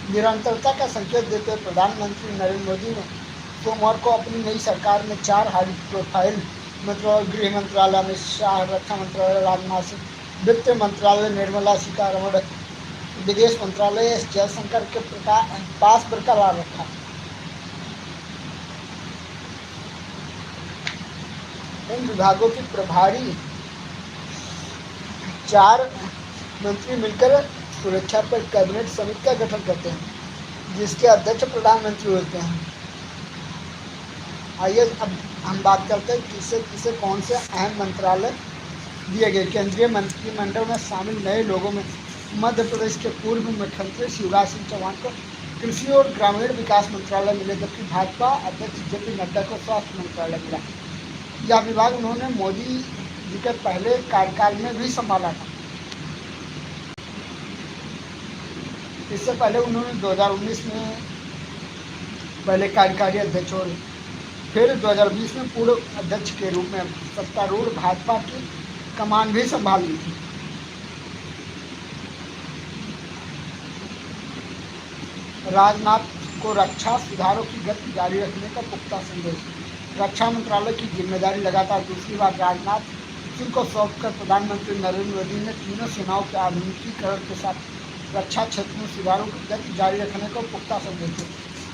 निरंतरता का संकेत देते हुए प्रधानमंत्री नरेंद्र मोदी ने सोमवार को अपनी नई सरकार में 4 हाई प्रोफाइल मंत्रालय, गृह मंत्रालय अमित शाह, रक्षा मंत्रालय राजनाथ सिंह, वित्त मंत्रालय निर्मला सीतारमण, विदेश मंत्रालय एस जयशंकर के पास बरकरार रखा। इन विभागों की प्रभारी 4 मंत्री मिलकर सुरक्षा पर कैबिनेट समिति का गठन करते हैं, जिसके अध्यक्ष प्रधानमंत्री होते हैं। आइए अब हम बात करते हैं किसे कौन से अहम मंत्रालय दिए गए। केंद्रीय मंत्रिमंडल में शामिल नए लोगों में मध्य प्रदेश के पूर्व मुख्यमंत्री शिवराज सिंह चौहान को कृषि और ग्रामीण विकास मंत्रालय मिले, जबकि भाजपा अध्यक्ष जेपी नड्डा को स्वास्थ्य मंत्रालय मिला। यह विभाग उन्होंने मोदी जी के पहले कार्यकाल में भी संभाला था। इससे पहले उन्होंने 2019 में पहले कार्यकारी अध्यक्ष और फिर 2020 में पूर्व अध्यक्ष के रूप में सत्तारूढ़ भाजपा की कमान भी संभाल ली थी। राजनाथ को रक्षा सुधारों की गति जारी रखने का पुख्ता संदेश। रक्षा मंत्रालय की जिम्मेदारी लगातार दूसरी बार राजनाथ सिंह को सौंपकर प्रधानमंत्री नरेंद्र मोदी ने तीनों सेनाओं के आधुनिकीकरण के साथ रक्षा क्षेत्र में सुधारों की गति जारी रखने को पुख्ता संदेश दिया।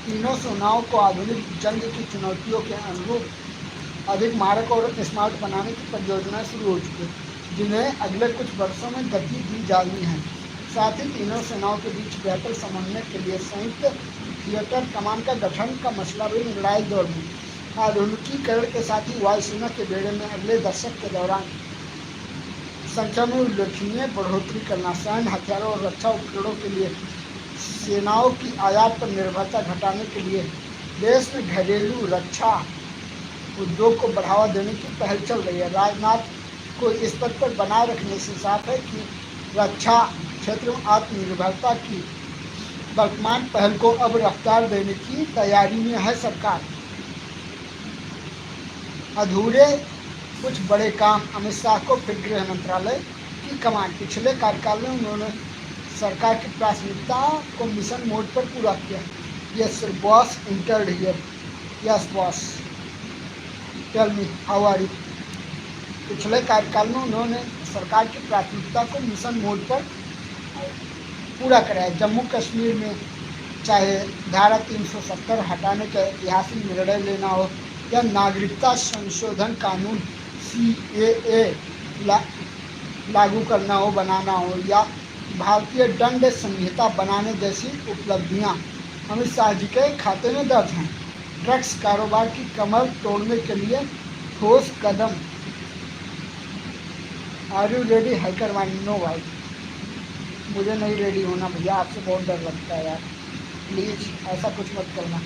तीनों सेनाओं को आधुनिक जंग की चुनौतियों के अनुरूप अधिक मारक और स्मार्ट बनाने की परियोजनाएं शुरू हो चुकी है, जिन्हें अगले कुछ वर्षों में गति दी जानी है। साथ ही तीनों सेनाओं के बीच बेहतर समन्वय के लिए संयुक्त थिएटर कमान का गठन का मसला भी निर्णायक दौर में। आधुनिकीकरण के साथ ही वायुसेना के बेड़े में अगले दशक के दौरान संख्या में उल्लेखनीय बढ़ोतरी करना, सैन्य हथियारों और रक्षा उपकरणों के लिए सेनाओं की आयात पर निर्भरता घटाने के लिए देश में घरेलू रक्षा उद्योग को बढ़ावा देने की पहल चल रही है। राजनाथ को इस पद पर बनाए रखने से साफ है कि रक्षा क्षेत्र में आत्मनिर्भरता की वर्तमान पहल को अब रफ्तार देने की तैयारी में है सरकार। अधूरे कुछ बड़े काम। अमित शाह को फिर गृह मंत्रालय की कमान। पिछले कार्यकाल में उन्होंने सरकार की प्राथमिकता को मिशन मोड पर पूरा किया। Yes boss entered here. Yes boss, tell me how are you. पिछले कार्यकाल में उन्होंने सरकार की प्राथमिकता को मिशन मोड पर पूरा कराया। जम्मू कश्मीर में चाहे धारा 370 हटाने का ऐतिहासिक निर्णय लेना हो या नागरिकता संशोधन कानून CAA लागू करना हो, बनाना हो, या भारतीय दंड संहिता बनाने जैसी उपलब्धियां अमित शाह जी के खाते में दर्ज हैं। ड्रग्स कारोबार की कमर तोड़ने के लिए ठोस कदम। Are you ready? Hacker one? No भाई, मुझे नहीं रेडी होना भैया, आपसे बहुत डर लगता है यार, प्लीज़ ऐसा कुछ मत करना।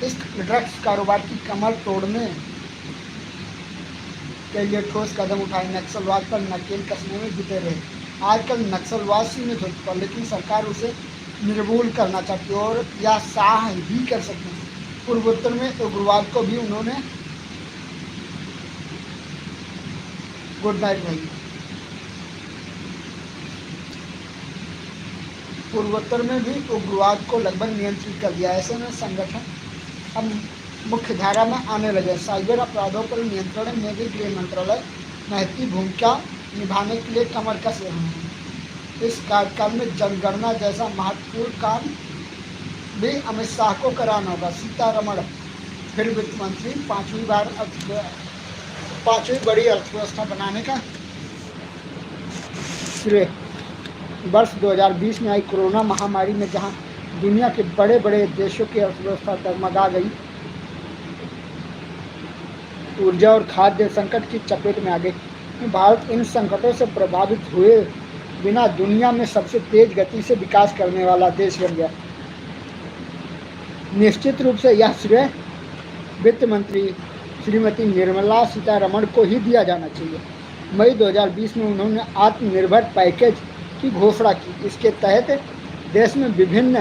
इस ड्रग्स कारोबार की कमर तोड़ने के लिए ठोस कदम उठाए। नक्सलवाद पर नकेल कसने में जुटे रहे। आजकल नक्सलवाद सीमित हो चुका, लेकिन सरकार उसे निर्मूल करना चाहती है और यह शाह ही कर सकते हैं। पूर्वोत्तर में उग्रवाद को भी उन्होंने गुड नाइट भाई। पूर्वोत्तर में भी उग्रवाद को लगभग नियंत्रित कर दिया। ऐसे में संगठन अब मुख्य धारा में आने लगे। साइबर अपराधों पर नियंत्रण में भी गृह मंत्रालय महत्वपूर्ण भूमिका निभाने के लिए कमर कस रहे हैं। इस कार्यकाल में जनगणना जैसा महत्वपूर्ण काम भी अमित शाह को कराना होगा। सीतारमण फिर वित्त मंत्री, पांचवी बड़ी अर्थव्यवस्था बनाने का श्रेय। वर्ष 2020 में आई कोरोना महामारी में जहां दुनिया के बड़े बड़े देशों की अर्थव्यवस्था डगमगा गई, ऊर्जा और खाद्य संकट की चपेट में आ गई, भारत इन संकटों से प्रभावित हुए बिना दुनिया में सबसे तेज गति से विकास करने वाला देश बन गया। निश्चित रूप से यह श्रेय वित्त मंत्री श्रीमती निर्मला सीतारमण को ही दिया जाना चाहिए। मई 2020 में उन्होंने आत्मनिर्भर पैकेज की घोषणा की। इसके तहत देश में विभिन्न